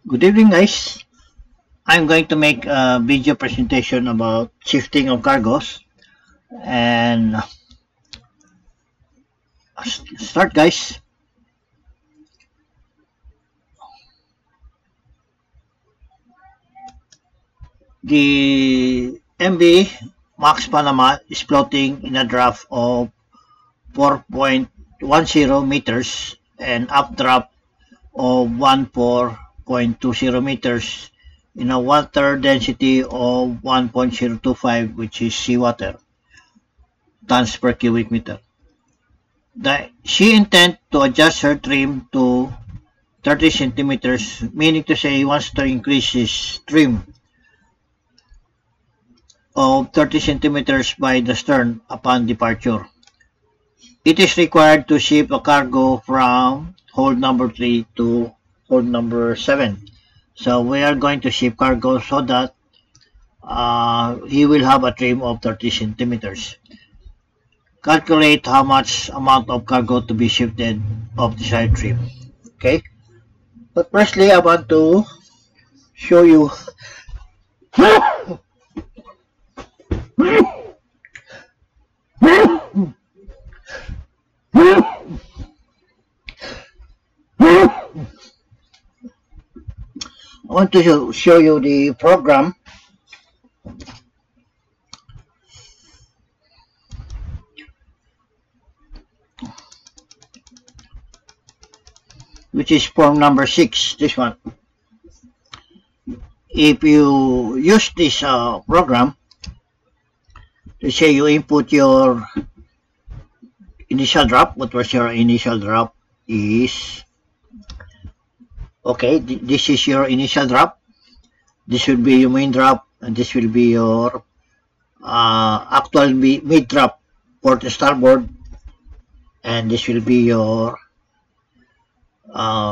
Good evening, guys. I'm going to make a video presentation about shifting of cargos and start, guys. The MB Max Panama is floating in a draft of 4.10 meters and updraft of 14.20 meters in a water density of 1.025, which is seawater, tons per cubic meter. She intends to adjust her trim to 30 centimeters, meaning to say he wants to increase his trim of 30 centimeters by the stern upon departure. It is required to ship a cargo from hold number 3 to hold number 7. So we are going to ship cargo so that he will have a trim of 30 centimeters. Calculate how much amount of cargo to be shifted of desired trim. Okay, but firstly I want to show you show you the program which is form number 6, this one. If you use this program, let's say you input your initial drop, what was your initial drop is, okay, this is your initial drop, this will be your main drop, and this will be your actual mid drop port to starboard, and this will be your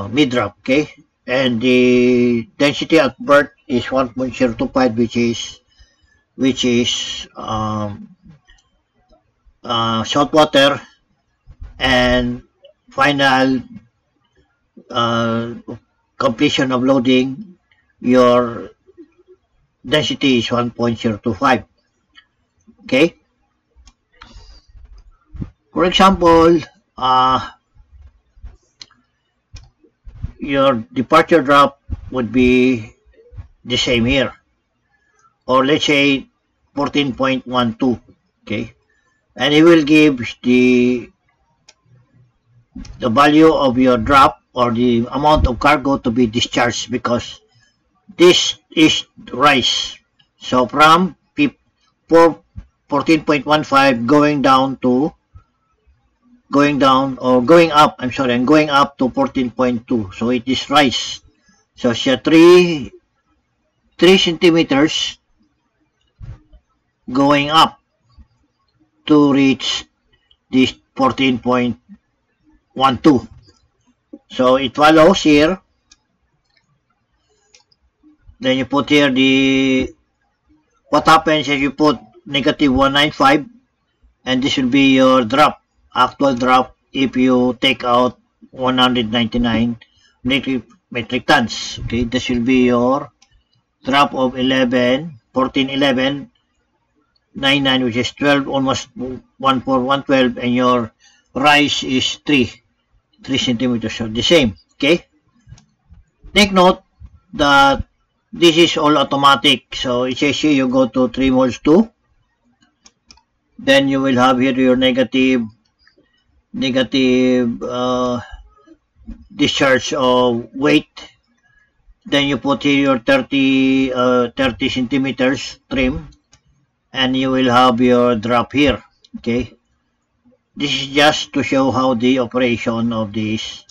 mid drop. Okay, and the density at berth is 1.025, which is salt water, and final completion of loading, your density is 1.025. Okay, for example, your departure drop would be the same here, or let's say 14.12. okay, and it will give the value of your drop or the amount of cargo to be discharged, because this is rise. So from 14.15 going up to 14.2, so it is rise. So it's 3 centimeters going up to reach this 14.12. so it follows here. Then you put here what happens if you put negative 195, and this will be your drop, actual drop, if you take out 199 metric tons. Okay, this will be your drop of 1411.99, which is 12, almost 14112, and your rise is 3 centimeters, so the same. Okay, take note that this is all automatic. So it says here you go to 3 moles 2, then you will have here your negative discharge of weight, then you put here your 30 centimeters trim, and you will have your drop here. Okay, this is just to show how the operation of this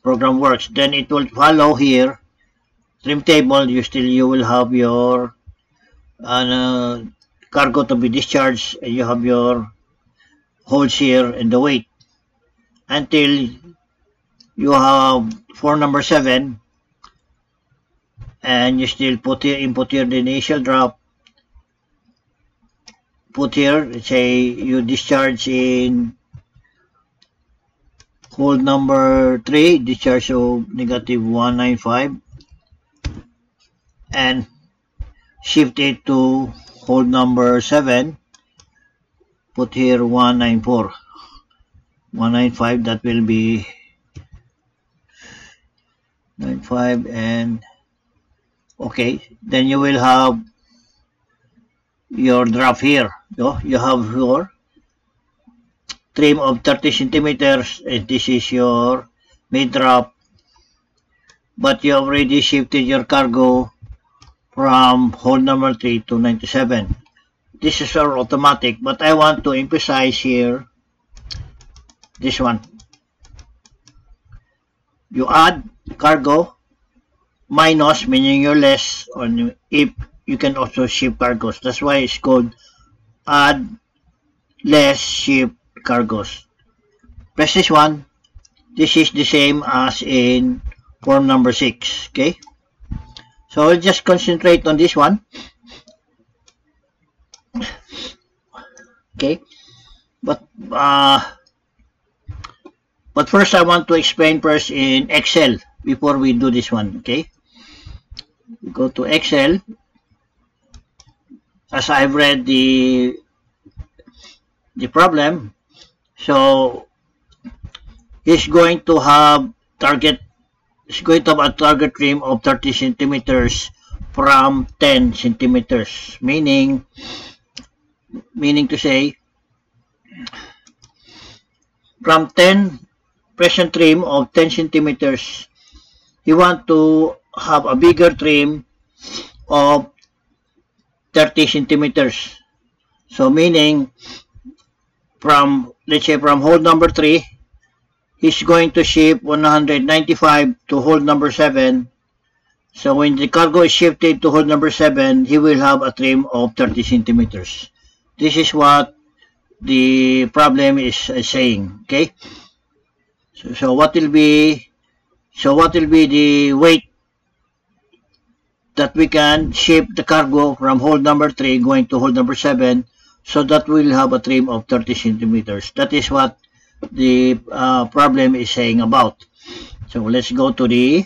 program works. Then it will follow here trim table. You will have your cargo to be discharged, and you have your holes here and the weight until you have for number 7, and you still input here the initial drop, put here, say you discharge in hole number 3, discharge of negative 195, and shift it to hold number 7. Put here 194. 195, that will be 95, and okay, then you will have your drop here. So you have your trim of 30 centimeters, and this is your mid drop, but you already shifted your cargo from hold number 3 to 97. This is our automatic, but I want to emphasize here this one. You add cargo minus, meaning you're less, on if you can also ship cargoes. That's why it's called add less ship cargoes. Press this one. This is the same as in form number 6. Okay, so I'll just concentrate on this one. Okay, but first I want to explain first in Excel before we do this one. Okay, go to Excel. As I've read the problem, so he's going to have target. It's going to have a target trim of 30 centimeters from 10 centimeters, meaning to say from 10 present trim of 10 centimeters, you want to have a bigger trim of 30 centimeters. So meaning from, let's say, from hold number 3, he's going to ship 195 to hold number 7. So when the cargo is shifted to hold number 7, he will have a trim of 30 centimeters. This is what the problem is saying. Okay, so what will be the weight that we can ship the cargo from hold number 3 going to hold number 7, so that we'll have a trim of 30 centimeters. That is what the problem is saying about. So let's go to the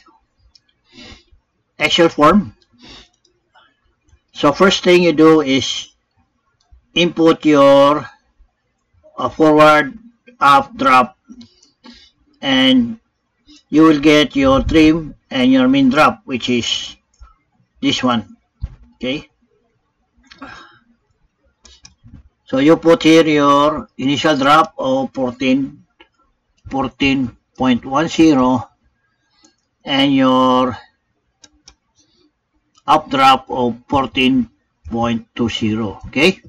Excel form. So first thing you do is input your forward, up, drop, and you will get your trim and your mean drop, which is this one. Okay, so you put here your initial drop of 14.10 and your updraft of 14.20. Okay,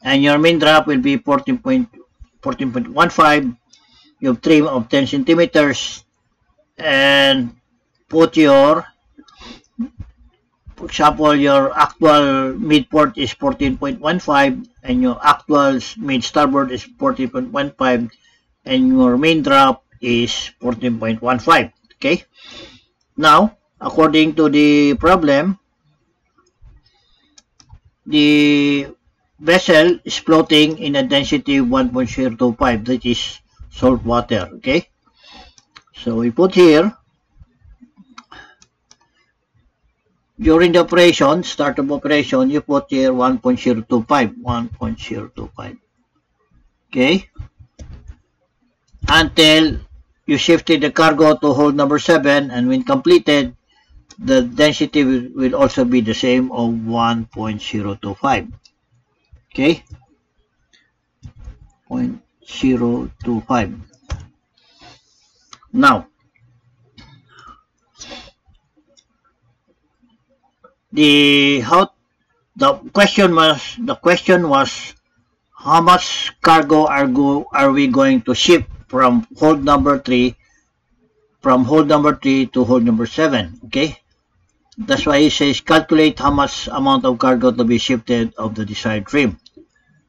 and your main drop will be 14.15. You have trim of 10 centimeters, and put your, for example, your actual mid port is 14.15 and your actual mid starboard is 14.15 and your main drop is 14.15. Okay, now according to the problem, the vessel is floating in a density 1.025, that is salt water. Okay, so we put here during the operation, start of operation, you put here 1.025. Okay, until you shifted the cargo to hold number 7, and when completed, the density will also be the same of 1.025. Okay, 0.025. Now, the question was how much cargo are we going to ship from hold number 3 to hold number 7. Okay, that's why he says calculate how much amount of cargo to be shifted of the desired trim,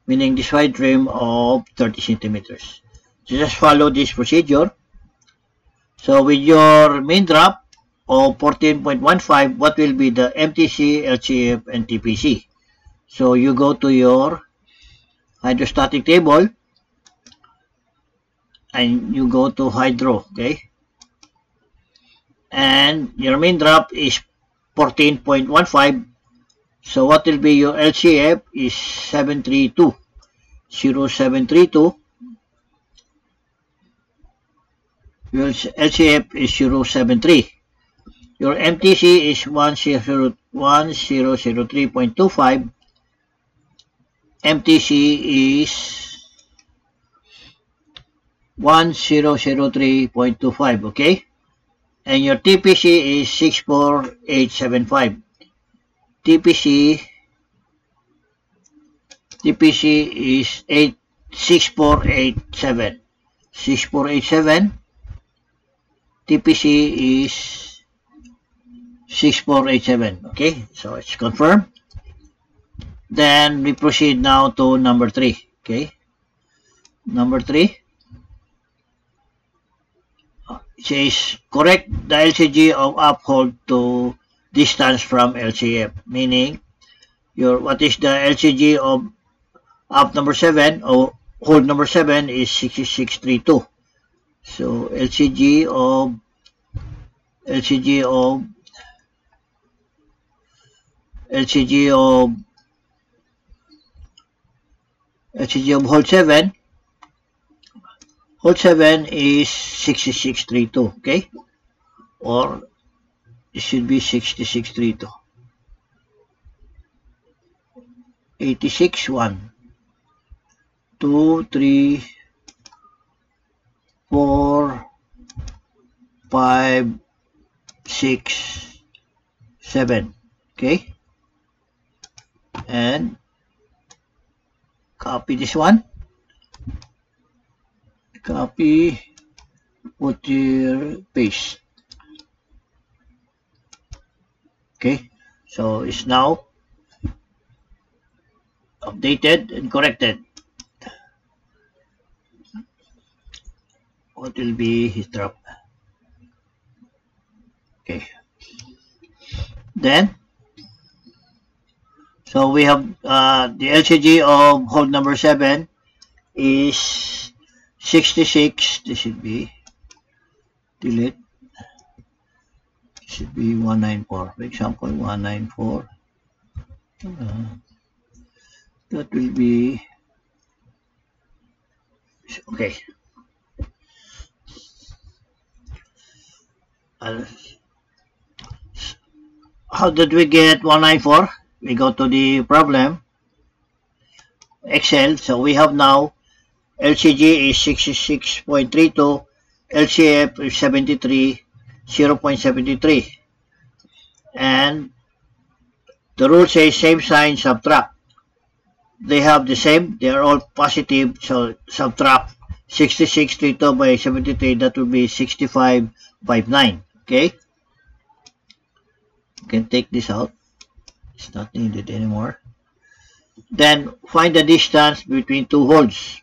meaning desired trim of 30 centimeters. So just follow this procedure. So with your main drop of 14.15, what will be the MTC, LCF, and TPC? So you go to your hydrostatic table and you go to hydro. Okay, and your main drop is 14.15. So what will be your LCF is 732, 0732. Your LCF is 073. Your MTC is 1003.25. MTC is 1003.25, okay? And your TPC is 64875. TPC is 6487. 6487. TPC is 6487. Okay, so it's confirmed. Then we proceed now to number 3. Okay, number 3 says correct the LCG of uphold to distance from LCF, meaning what is the LCG of up number 7 or hold number 7 is 6632. So LCG of hold 7. Hold 7 is 6632, okay? Or it should be 6632. 86, 1, 2, 3, 4, 5, 6, 7, okay? And copy this one. Copy, put your paste. Okay, so it's now updated and corrected. What will be his drop? Okay. Then, so we have the LCG of hold number 7 is 66. This should be delete. Should be 194. For example, 194. That will be okay. How did we get 194? We go to the problem, Excel. So we have now LCG is 66.32, LCF is 73, 0.73, and the rule says same sign, subtract. They have the same, they are all positive, so subtract 66.32 by 73, that will be 65.59, okay? You can take this out, it's not needed anymore. Then find the distance between two holds.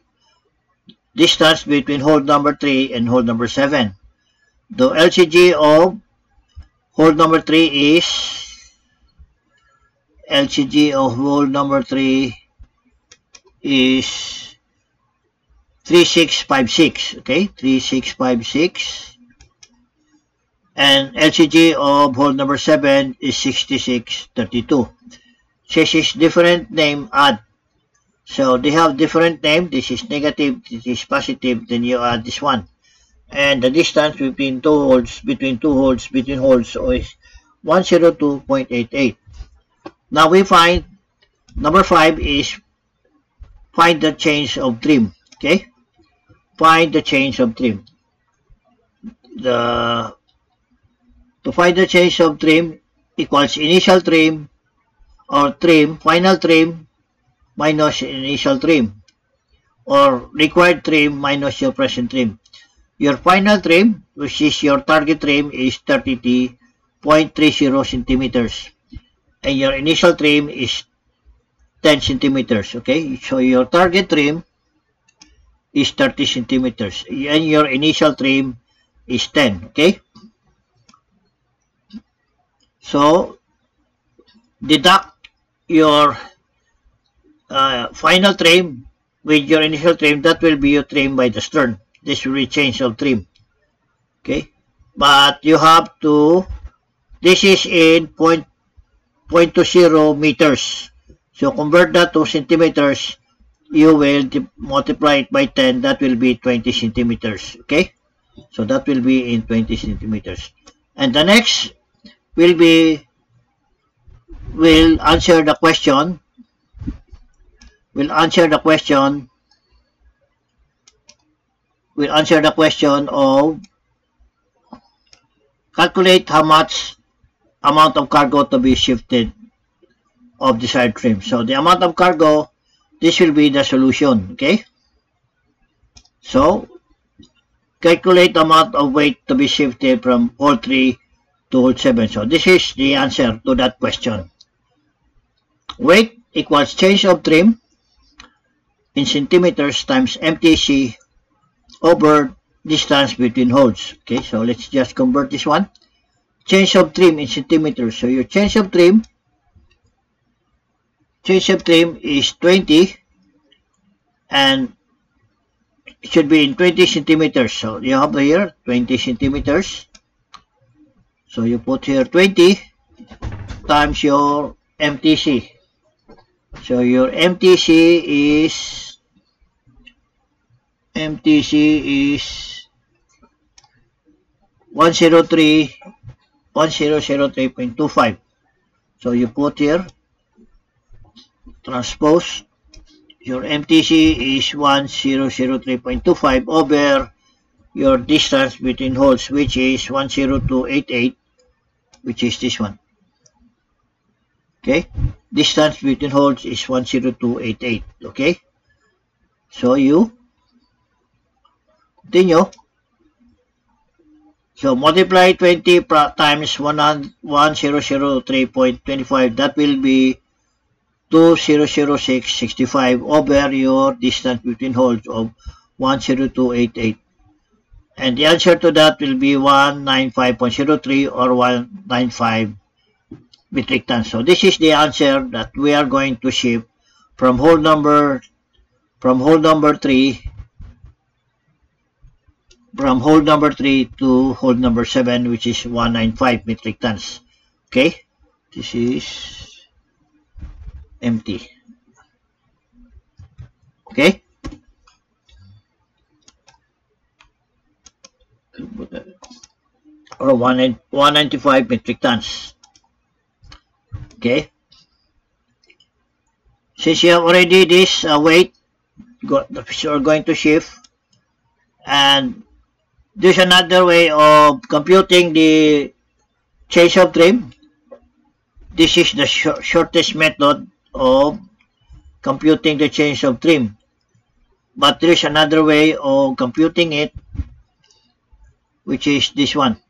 Distance between hold number 3 and hold number 7. The LCG of hold number 3 is LCG of hold number 3 is 3656, okay, 3656, and LCG of hold number 7 is 6632. Says it's different name, add. So they have different name. This is negative, this is positive, then you add this one. And the distance between holds is 102.88. Now we find number 5 is find the change of trim. Okay? Find the change of trim. To find the change of trim equals initial trim or trim, final trim minus initial trim, or required trim minus your present trim. Your final trim, which is your target trim, is 30.30 centimeters, and your initial trim is 10 centimeters. Okay, so your target trim is 30 centimeters, and your initial trim is 10. Okay, so deduct your final trim with your initial trim. That will be your trim by the stern. This will be change of trim. Okay, but you have to, this is in 0.20 meters. So convert that to centimeters, you will multiply it by 10, that will be 20 centimeters, okay? So that will be in 20 centimeters. And the next will answer the question, of calculate how much amount of cargo to be shifted of desired trim. So the amount of cargo, this will be the solution, okay? So calculate the amount of weight to be shifted from hole 3 to hole 7. So this is the answer to that question. Weight equals change of trim in centimeters times MTC over distance between holes. Okay, so let's just convert this one. Change of trim in centimeters. So your change of trim is 20, and it should be in 20 centimeters. So you have here 20 centimeters. So you put here 20 times your MTC. So your MTC is 1003.25. So you put here, transpose, your MTC is 1003.25 over your distance between holes, which is 10288, which is this one. Okay, distance between holes is 10288. Okay, so you continue. So multiply 20 times 1003.25, that will be 2006.65 over your distance between holes of 10288. And the answer to that will be 195.03 or 195 metric tons. So this is the answer that we are going to ship from hole number 3 to hole number 7, which is 195 metric tons. Okay, this is empty. Okay, or 195 metric tons. Okay, since you have already this weight you're going to shift, and there's another way of computing the change of trim. This is the shortest method of computing the change of trim, but there is another way of computing it, which is this one.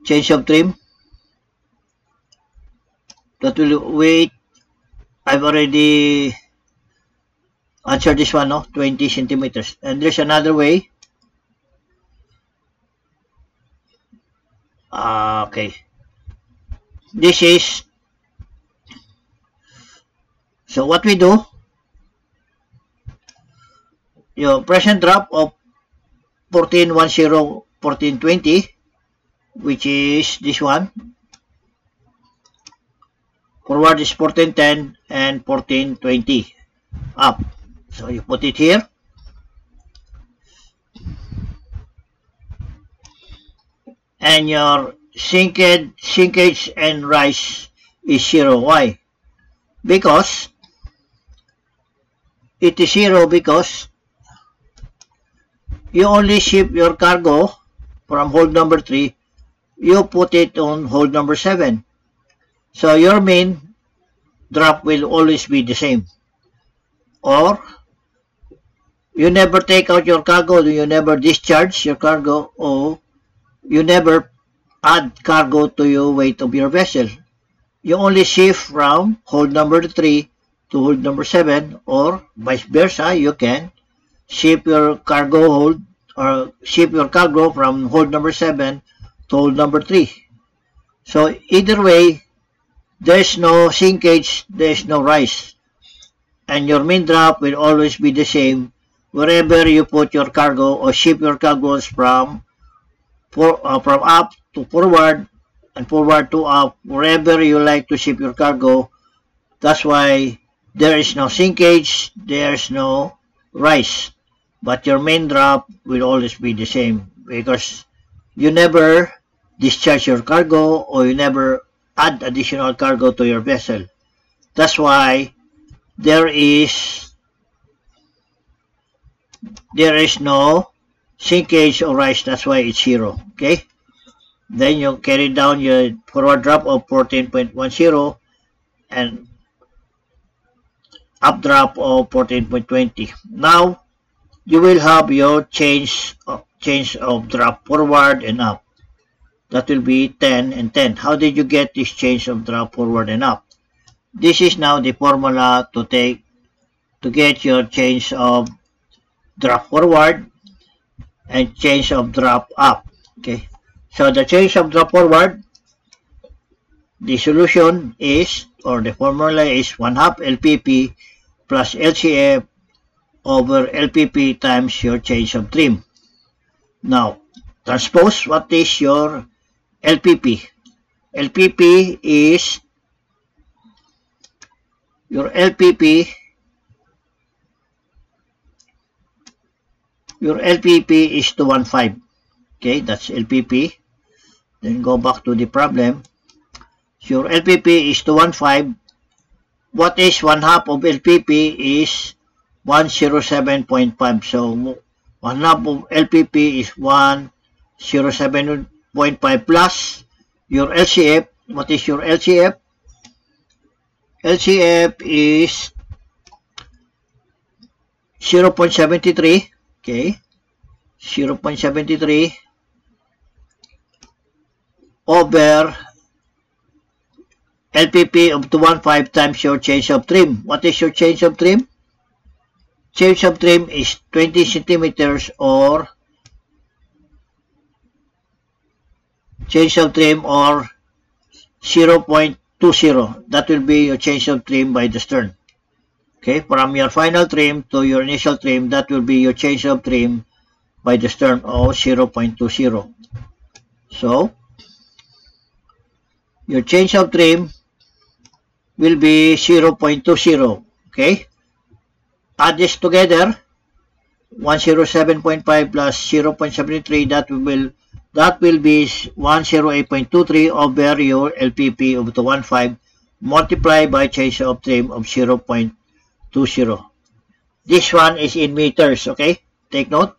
Change of trim, that will weight, I've already answered this one, no? 20 centimeters. And there's another way. Okay, this is, so what we do, your present drop of 1420, which is this one. Forward is 1410 and 1420 up. So you put it here. And your sinkage and rise is 0. Why? Because it is 0 because you only ship your cargo from hold number 3, you put it on hold number 7. So your main drop will always be the same. Or you never take out your cargo, you never discharge your cargo, or you never add cargo to your weight of your vessel. You only shift from hold number 3 to hold number 7, or vice versa. You can ship your cargo from hold number 7 to hold number 3. So either way, there's no sinkage, there's no rise, and your main drop will always be the same wherever you put your cargo or ship your cargoes from up to forward and forward to up, wherever you like to ship your cargo. That's why there is no sinkage, there's no rise, but your main drop will always be the same because you never discharge your cargo or you never add additional cargo to your vessel. That's why there is no sinkage or rise. That's why it's 0. Okay. Then you carry down your forward drop of 14.10 and up drop of 14.20. Now you will have your change of drop forward and up. That will be 10 and 10. How did you get this change of drop forward and up? This is now the formula to get your change of drop forward and change of drop up. Okay. So the change of drop forward, the solution is, or the formula is 1/2 LPP plus LCF over LPP times your change of trim. Now, transpose what is your LPP. LPP is, your LPP is 215. Okay, that's LPP. Then go back to the problem. So your LPP is 215. What is 1/2 of LPP is 107.5. So 1/2 of LPP is 107.5 plus your LCF. What is your LCF? LCF is 0.73. Okay, 0.73 over LPP of 215 times your change of trim. What is your change of trim? Change of trim is 20 centimeters or change of trim or 0.20. That will be your change of trim by the stern. Okay, from your final trim to your initial trim, that will be your change of trim by the stern or 0.20. So your change of trim will be 0.20. Okay, add this together, 107.5 plus 0.73, that will be 108.23 over your LPP of 215 multiplied by change of trim of 0.20. This one is in meters. Okay, take note,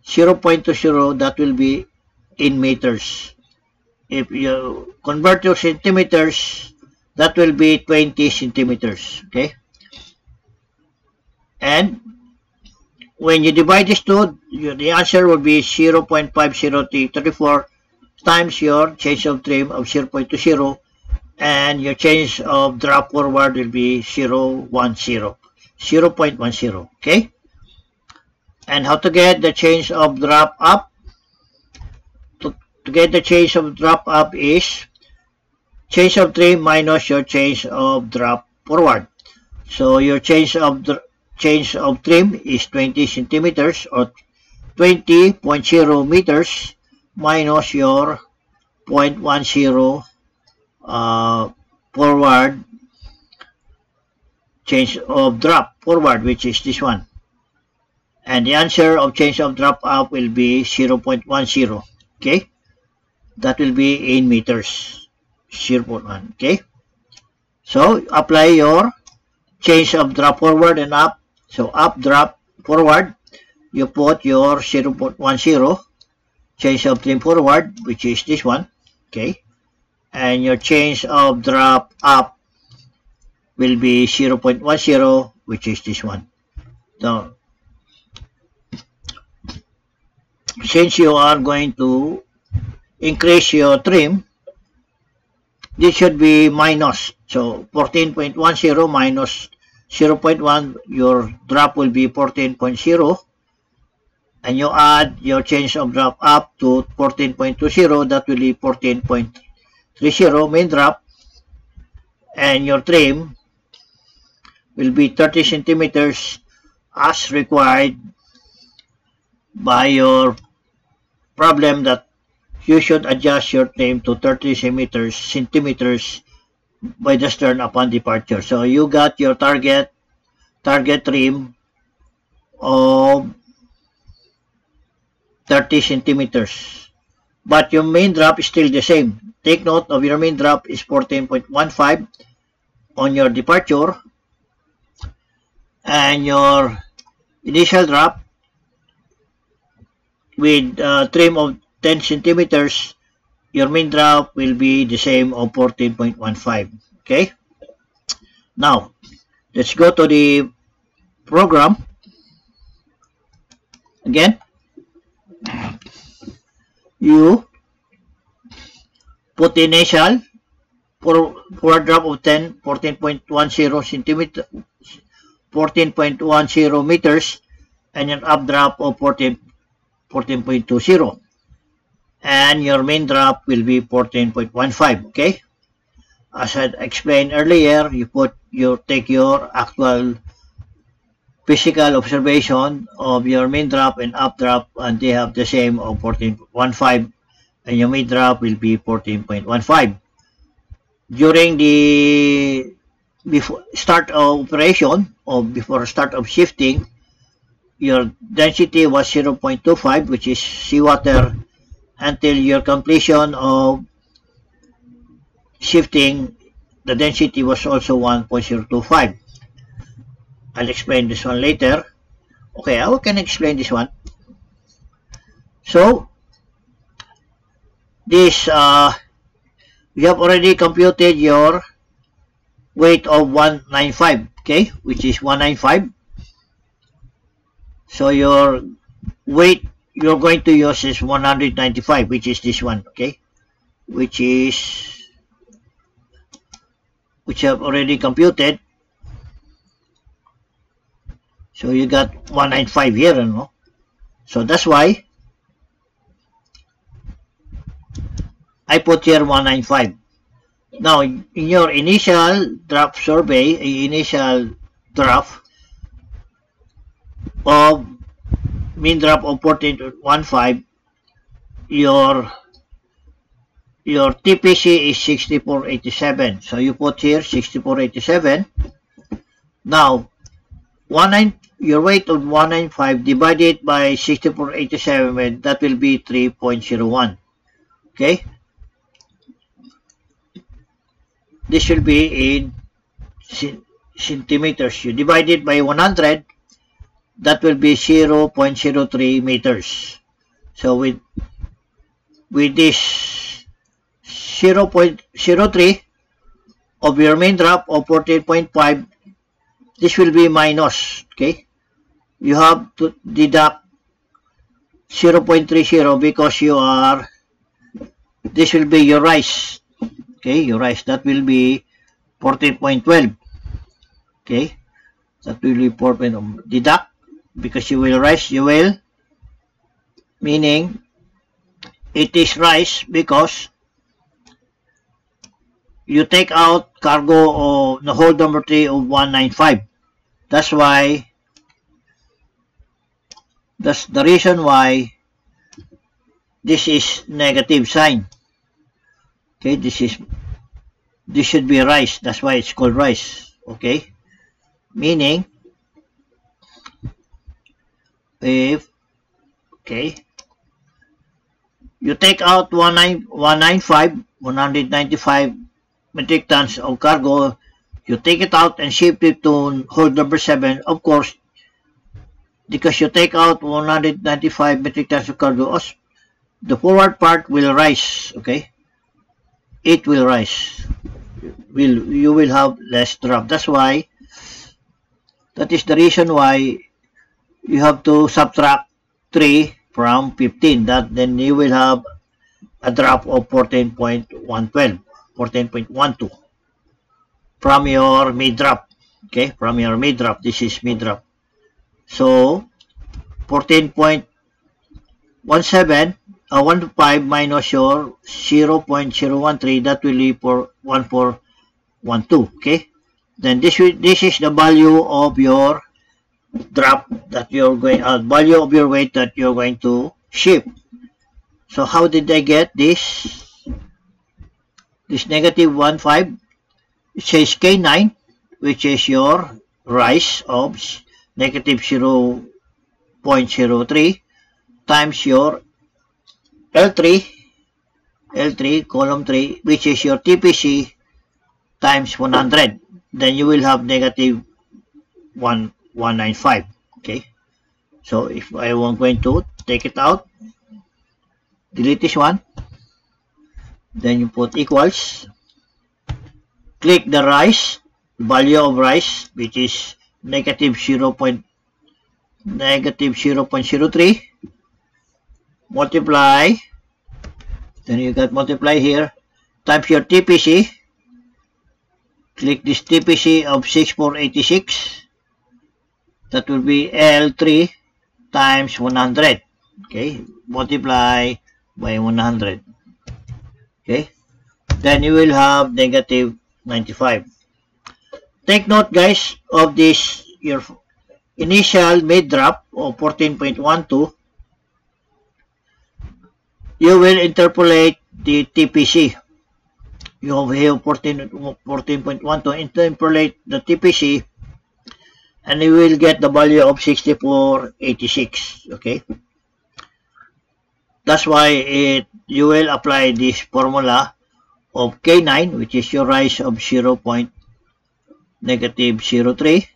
0.20, that will be in meters. If you convert to centimeters, that will be 20 centimeters. Okay, and when you divide this two, the answer will be 0.5034 times your change of trim of 0.20, and your change of drop forward will be 0.10. Okay, and how to get the change of drop up? To get the change of drop up is change of trim minus your change of drop forward. So your change of trim is 20 centimeters or 20.0 meters minus your 0.10 forward change of drop forward, which is this one. And the answer of change of drop up will be 0.10. Okay, that will be in meters. 0.1. Okay, so apply your change of drop forward and up. So up, drop, forward, you put your 0.10 change of trim forward, which is this one. Okay, and your change of drop up will be 0.10, which is this one. So since you are going to increase your trim, this should be minus. So 14.10 minus 0.1, your drop will be 14.0, and you add your change of drop up to 14.20, that will be 14.30 main drop, and your trim will be 30 centimeters as required by your problem that you should adjust your trim to 30 centimeters by the stern upon departure. So you got your target trim of 30 centimeters. But your main drop is still the same. Take note of your main drop is 14.15 on your departure, and your initial drop with trim of 10 centimeters, your main drop will be the same of 14.15. Okay? Now, let's go to the program. Again, you put the initial for a drop of 14.10 centimeter, 14.10 meters, and an updraft of 14.20, and your main drop will be 14.15. Okay, as I explained earlier, you take your actual physical observation of your main drop and updraft, and they have the same of 14.15, and your main drop will be 14.15. During the start of operation, or before start of shifting, your density was 0.25, which is seawater, until your completion of shifting, the density was also 1.025. I'll explain this one later. Okay, how can I explain this one? So, this, we have already computed your weight of 195, okay, which is 195. So your weight you're going to use is 195, which is this one, okay, which I've already computed. So you got 195 here, you know? So that's why I put here 195. Now, in your initial draft survey, initial draft of mean drop of 14.15, your TPC is 6487. So you put here 6487. Now, your weight of 195 divided by 6487, that will be 3.01. Okay? This will be in centimeters. You divide it by 100, that will be 0.03 meters. So with this 0.03 of your main drop of 14.5, this will be minus, okay? You have to deduct 0.30 because this will be your rise, okay? Your rise, that will be 14.12, okay? That will be 4.0. Deduct, because you will rise, meaning it is rise because you take out cargo of the hold number 3 of 195. That's the reason why this is negative sign. Okay, this should be rise. That's why it's called rise. Okay, meaning if you take out 195 metric tons of cargo, you take it out and shift it to hold number 7. Of course, because you take out 195 metric tons of cargo, the forward part will rise. Okay, it will rise. You will have less drop. That is the reason why you have to subtract 3 from 15. Then you will have a drop of 14.12 from your mid drop. Okay, from your mid drop. This is mid drop. So 14.15 minus your 0.013, that will be for 1412. Okay, then this is the value of your drop that you're going, value of your weight that you're going to ship. So how did I get this? This negative 1.5, it says K9, which is your rise of negative 0.03 times your L3, column 3, which is your TPC times 100. Then you will have negative 195. Okay. So if I am going to take it out, delete this one, then you put equals, click the rise, value of rise, which is negative 0.03, multiply, then you got multiply here, times your TPC, click this TPC of 6486, that will be L3 times 100, okay, multiply by 100, okay, then you will have negative 95. Take note, guys, of this, your initial mid drop of 14.12. You will interpolate the TPC. You have here 14.12, interpolate the TPC, and you will get the value of 6486. Okay, that's why you will apply this formula of K9, which is your rise of negative 0.03,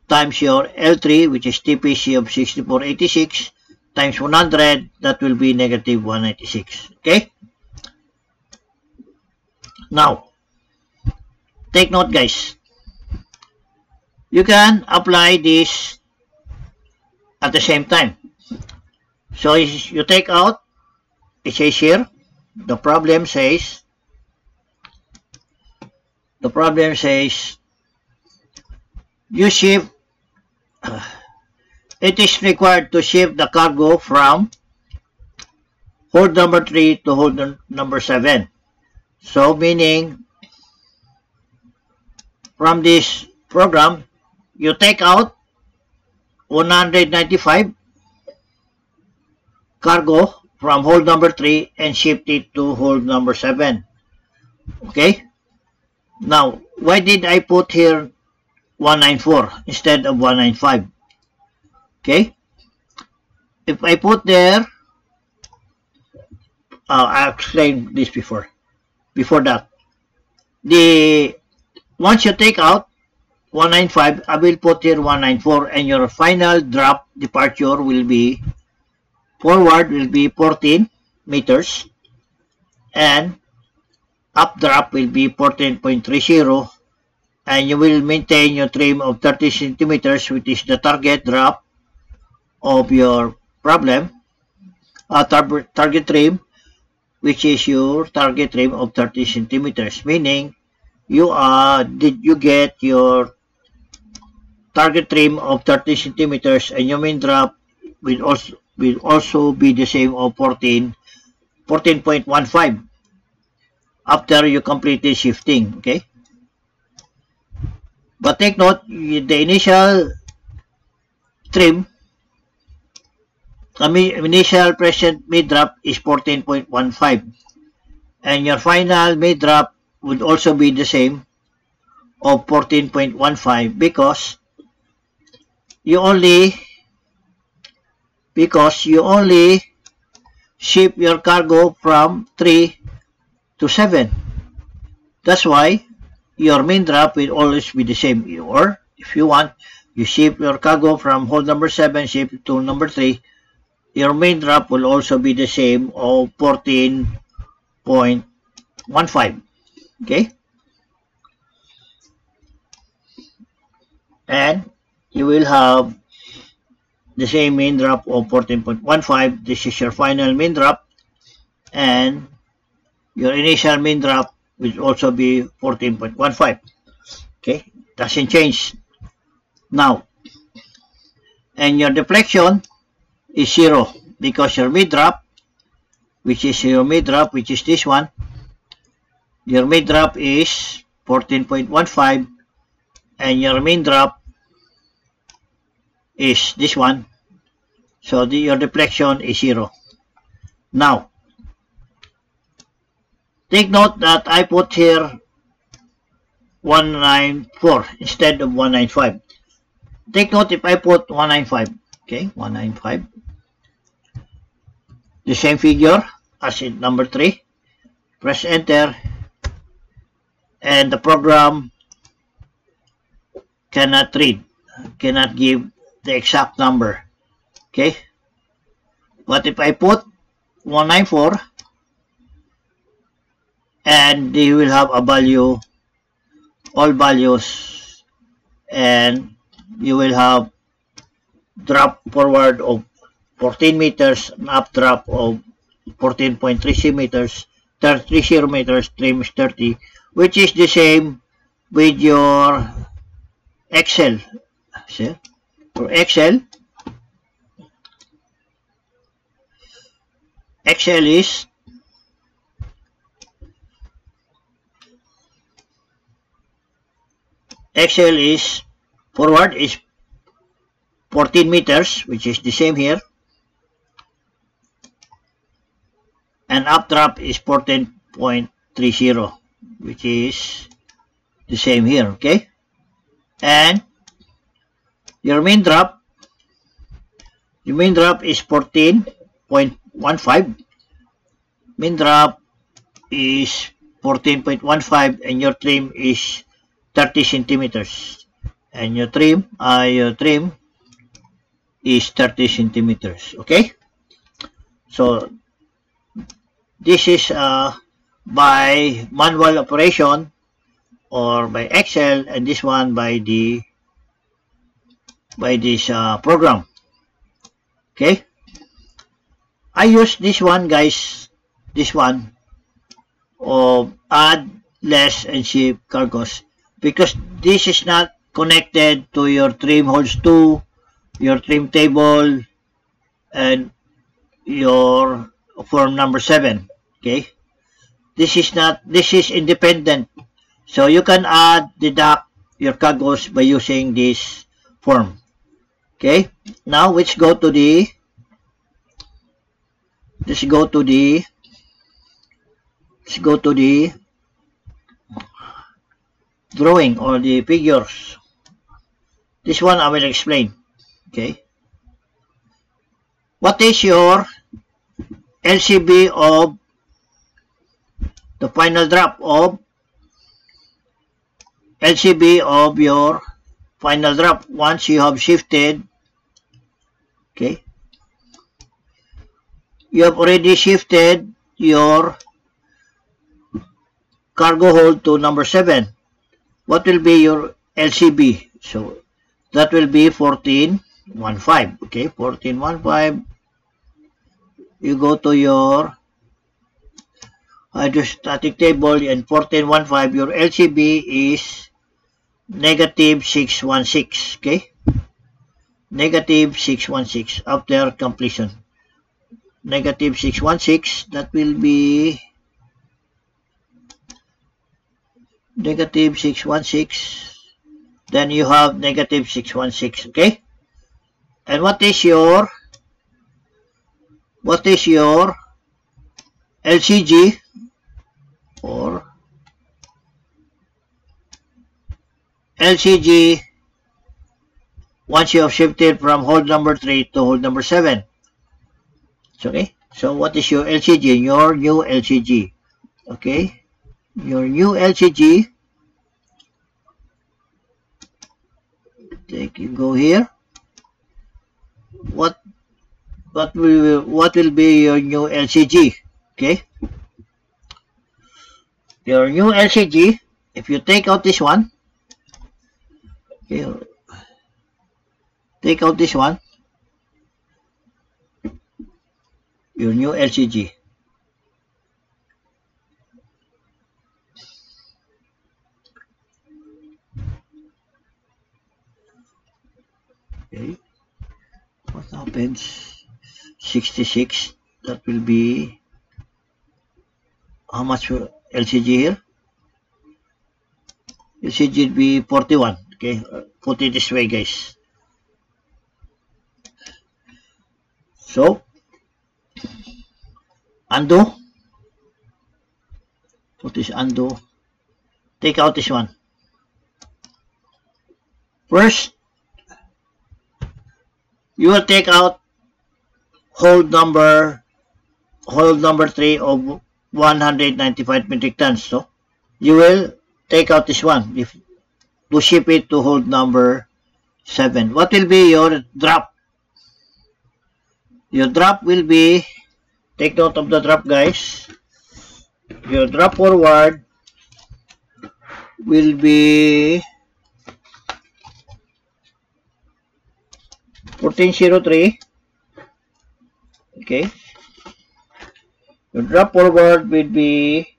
times your L3, which is TPC of 6486, times 100, that will be negative 196. Okay, now take note, guys, you can apply this at the same time. So you take out, it says here, the problem says you ship, it is required to ship the cargo from hold number 3 to hold number 7. So meaning, from this program, you take out 195 cargo from hold number 3 and ship it to hold number 7. Okay? Now, why did I put here 194 instead of 195? Okay? If I put there, I explained this before. Before that, once you take out 195, I will put here 194, and your final drop departure will be, forward will be 14 meters, and up drop will be 14.30, and you will maintain your trim of 30 centimeters, which is the target drop of your problem, target trim, which is your target trim of 30 centimeters, meaning you get your target trim of 30 centimeters, and your main drop will also be the same of 14.15 after you complete the shifting. Okay, but take note, the initial trim, initial present mid drop is 14.15, and your final mid drop would also be the same of 14.15, because you only ship your cargo from 3 to 7. That's why your main drop will always be the same. Or if you want, you ship your cargo from hold number 7, ship to number 3, your main drop will also be the same of 14.15. Okay, and you will have the same main drop of 14.15. This is your final main drop, and your initial main drop will also be 14.15. Okay, doesn't change now, and your deflection is 0, because your mid drop, which is this one, your mid drop is 14.15, and your main drop is this one. So your deflection is 0. Now, take note that I put here 194 instead of 195. Take note if I put 195. Okay, 195. The same figure as in number 3. Press enter. And the program cannot read, cannot give the exact number. Okay. But if I put 194, and they will have a value, all values, and you will have drop forward of 14 meters, an up drop of 14.30 meters, 30 meters, trim is 30, which is the same with your Excel. See? For Excel is forward is 14 meters, which is the same here, and updraft is 14.30, which is the same here. Okay, and your main drop is 14.15. Main drop is 14.15, and your trim is 30 centimeters, and your trim is 30 centimeters. Okay, so this is by manual operation or by Excel, and this one by this program. Okay, I use this one, guys, this one of add, less, and ship cargoes, because this is not connected to your trim holds 2, your trim table, and your form number 7. Okay, this is independent, so you can deduct your cargoes by using this form. Okay, now let's go to the drawing or the figures. This one I will explain. Okay, what is your LCB of the final drop of LCB of your final drop once you have shifted? Okay, you have already shifted your cargo hold to number 7. What will be your LCB? So that will be 14.15. Okay, 14.15. You go to your hydrostatic table, and 14.15, your LCB is negative 616. Okay, negative 616 after completion. Negative 616, that will be negative 616. Then you have negative 616. Okay, and what is your LCG or LCG once you have shifted from hold number 3 to hold number 7? Okay, so what is your LCG? Your new LCG. Okay, your new LCG. You go here. What will be your new LCG? Okay, your new LCG, if you take out this one, okay, take out this one, your new LCG. Okay, what happens? 66, that will be how much for LCG here? LCG will be 41. Okay, put it this way, guys. So, undo. Put this undo. Take out this one. First, you will take out hold number 3 of 195 metric tons. So, you will take out this one to ship it to hold number 7. What will be your drop? Your drop will be, take note of the drop, guys. Your drop forward will be 1403. Okay. Your drop forward will be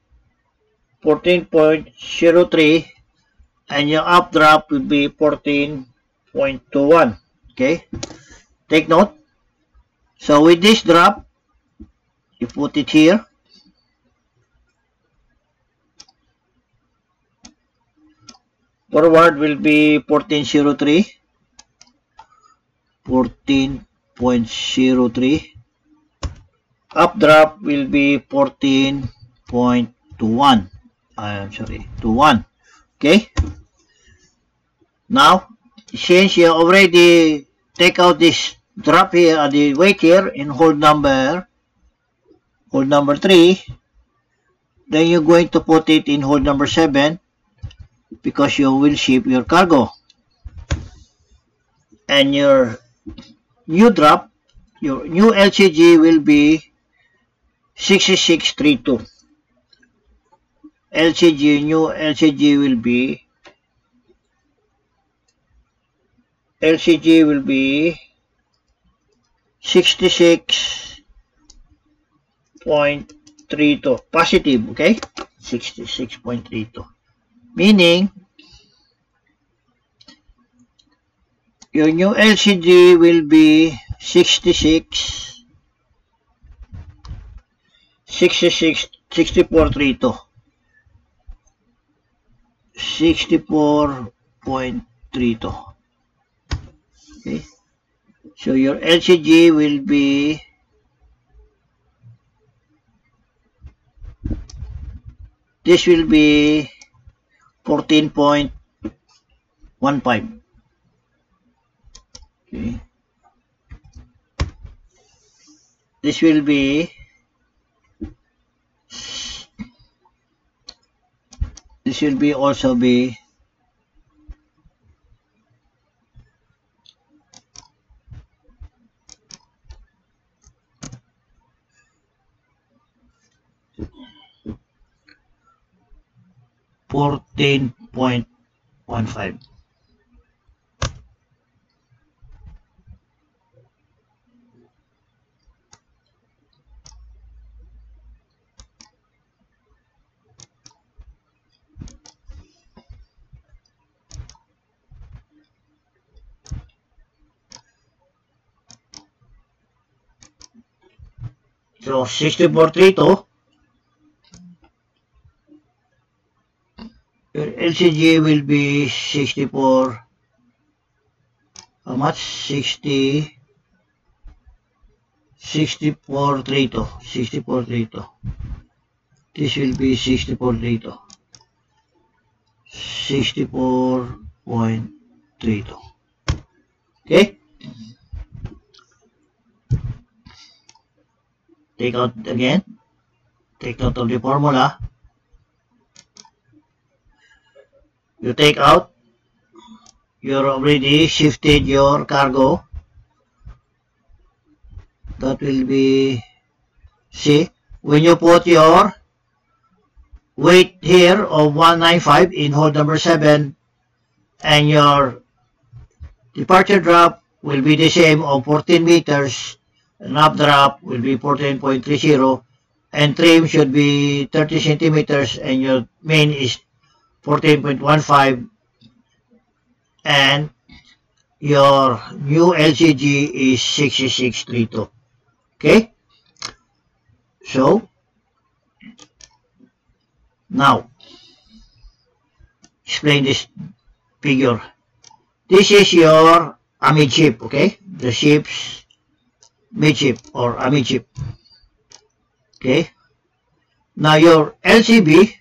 14.03 and your updraft will be 14.21. Okay. Take note. So with this drop, you put it here. Forward will be 1403. 14.03. Updraft will be 14.21. I'm sorry, 21. Okay. Now, since you already take out this drop here, the weight here in hold number 3, then you're going to put it in hold number 7 because you will ship your cargo. And your new drop, your new LCG will be 6632. New LCG will be 66.32 positive, okay? 66.32, meaning your new LCG will be 64.32. 64.32. Okay. So your LCG will be this will be 14.15. Okay. This will be also be 14.15. So 64.32. Your LCG will be 64. How much? 64.32. 64.32. This will be 64.32. 64.32. Okay. Take out again. Take note of the formula. You take out. You're already shifted your cargo. That will be, see, when you put your weight here of 195 in hold number 7 and your departure drop will be the same of 14 meters, and updraft will be 14.30, and trim should be 30 centimeters, and your main is 14.15, and your new LCG is 6632. Okay, so now explain this figure. This is your amide ship, okay? The ships midship or amidship. Okay. Now your LCB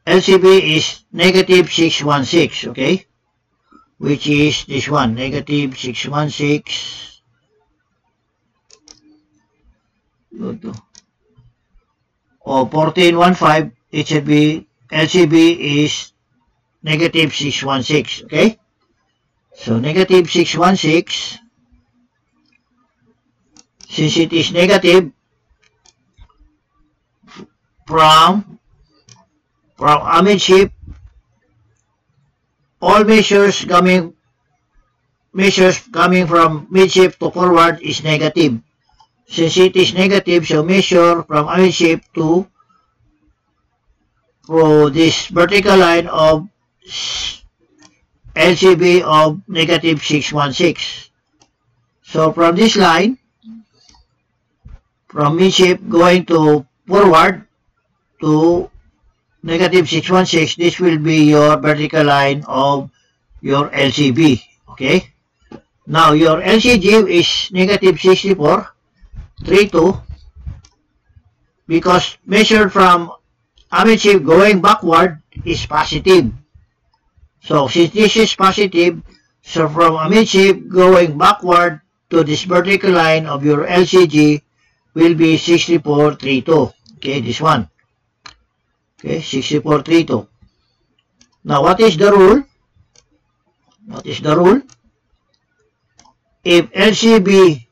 is negative 616, okay, which is this one, negative 616. Go to 1415. It should be LCB is negative 616, okay. So negative 616, since it is negative, from amidship, all measures coming from midship to forward is negative. Since it is negative, so measure from amidship to this vertical line of LCB of negative 616. So from this line, from midship going to forward to negative 616, this will be your vertical line of your LCB, okay. Now your LCG is negative 64.32 because measured from amidship going backward is positive. So since this is positive, so from amidship going backward to this vertical line of your LCG will be 64.32. Okay, this one. Okay, 64.32. Now what is the rule? What is the rule? If LCB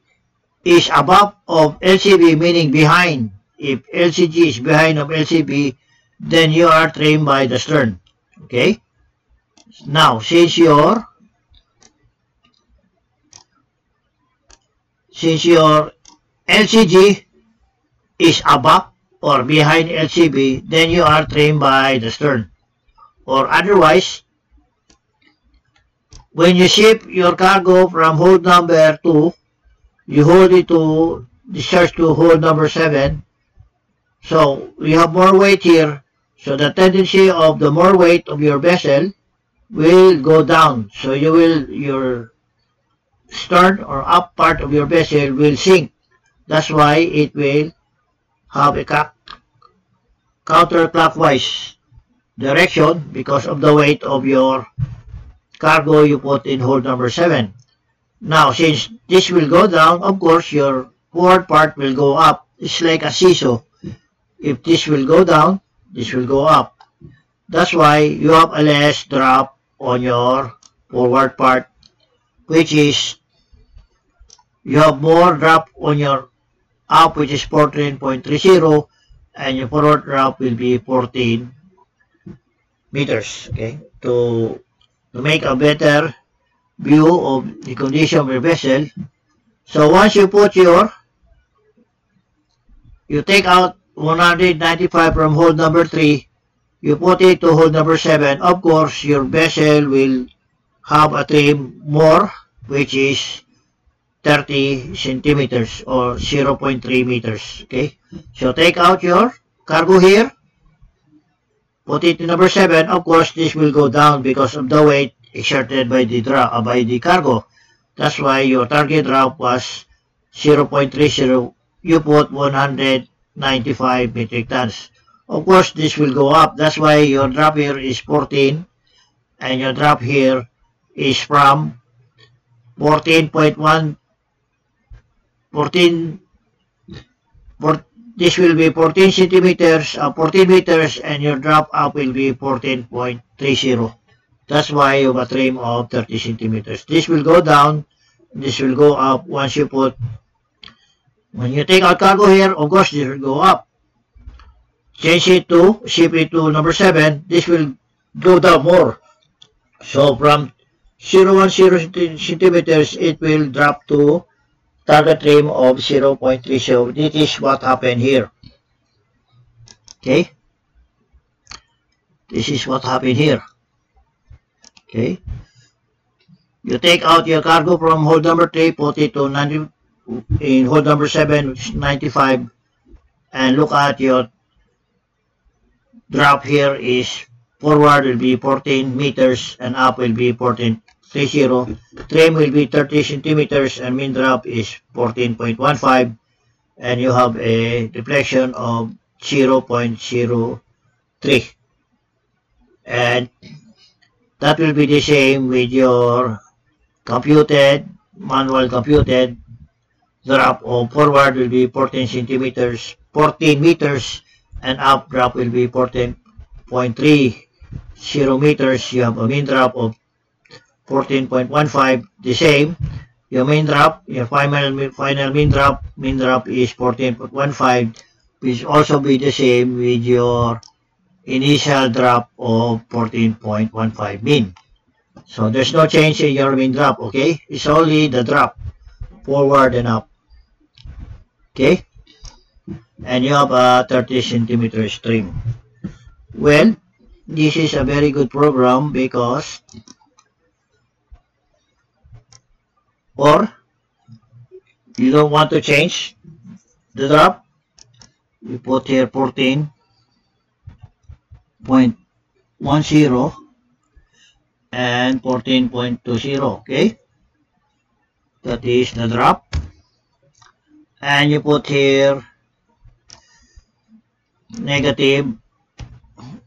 is above of LCB, meaning behind, if LCG is behind of LCB, then you are trimmed by the stern. Okay. Now, since your LCG is above or behind LCB, then you are trimmed by the stern. Or otherwise, when you ship your cargo from hold number 2, you hold it to discharge to hold number 7. So you have more weight here. So the tendency of the more weight of your vessel will go down. So your stern or up part of your vessel will sink. That's why it will have a counterclockwise direction because of the weight of your cargo you put in hold number 7. Now, since this will go down, of course, your forward part will go up. It's like a seesaw. If this will go down, this will go up. That's why you have a less drop on your forward part, which is you have more drop on your up, which is 14.30, and your forward drop will be 14 meters. Okay, to make a better view of the condition of your vessel. So once you put you take out 195 from hold number 3, you put it to hold number 7, of course your vessel will have a trim more, which is 30 centimeters or 0.3 meters. Okay, so take out your cargo here, put it to number 7. Of course this will go down because of the weight exerted by the cargo. That's why your target drop was 0.30. You put 195 metric tons. Of course, this will go up. That's why your drop here is 14, and your drop here is from 14.1. This will be 14 centimeters, 14 meters, and your drop up will be 14.30. That's why you have a trim of 30 centimeters. This will go down, this will go up once you put, when you take out cargo here, of course this will go up. Change it to, ship it to number 7, this will go down more. So from 0.10 centimeters, it will drop to target trim of 0.3. So this is what happened here. Okay? This is what happened here. Okay, you take out your cargo from hold number 3, put it to 90, in hold number 7, which is 95, and look at your drop here is forward will be 14 meters and up will be 14.30. 14.30. Trim will be 30 centimeters and mean drop is 14.15, and you have a deflection of 0.03, and that will be the same with your manual computed drop of forward will be 14 meters, and up drop will be 14.30 meters. You have a mean drop of 14.15, the same. Your main drop, your final mean drop is 14.15, which also be the same with your initial drop of 14.15 mean. So there's no change in your mean drop, okay? It's only the drop, forward and up, okay? And you have a 30 centimeters trim. Well, this is a very good program because, or you don't want to change the drop, you put here 14.10 and 14.20, okay? That is the drop. And you put here negative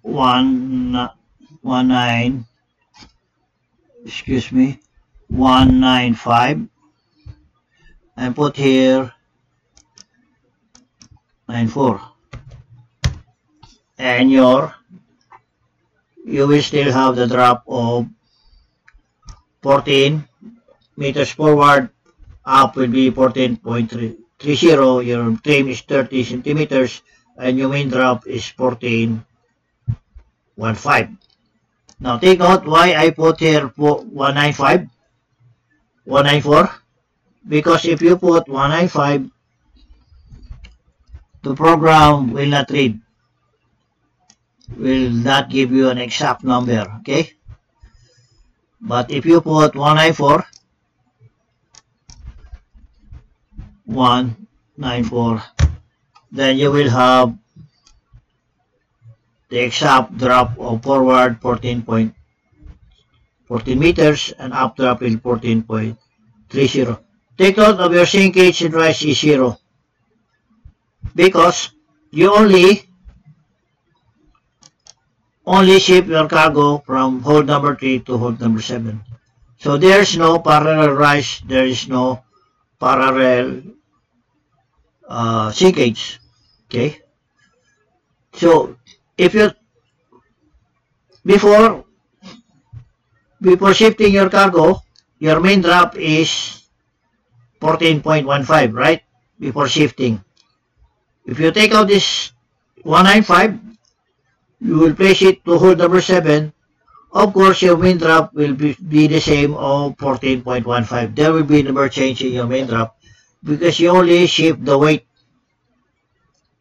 195, and put here 94, and you will still have the drop of 14 meters forward, up will be 14.30, your trim is 30 centimeters, and your main drop is 14.15. Now take note why I put here 195, 194, because if you put 195, the program will not read, will not give you an exact number, okay? But if you put 194, 194, then you will have the exact drop of forward 14 meters, and up drop is 14.30. Take note of your sinkage and rise is 0, because you only ship your cargo from hold number 3 to hold number 7. So there's no parallel rise, there is no parallel sinkage, okay? So if you before shifting your cargo, your main drop is 14.15, right? Before shifting. If you take out this 195, you will place it to hold number 7. Of course, your main drop will be the same of 14.15. There will be no change in your main drop because you only shift the weight.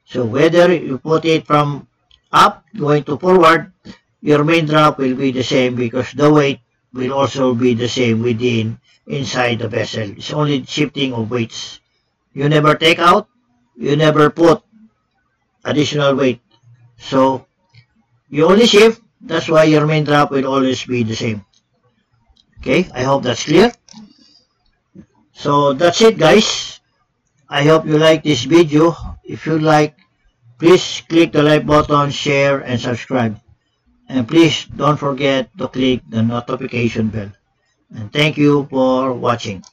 So whether you put it from up going to forward, your main drop will be the same because the weight will also be the same inside the vessel. It's only shifting of weights. You never take out, you never put additional weight. So you only shift, that's why your main drop will always be the same. Okay, I hope that's clear. So that's it, guys. I hope you like this video. If you like, please click the like button, share, and subscribe. And please don't forget to click the notification bell. And thank you for watching.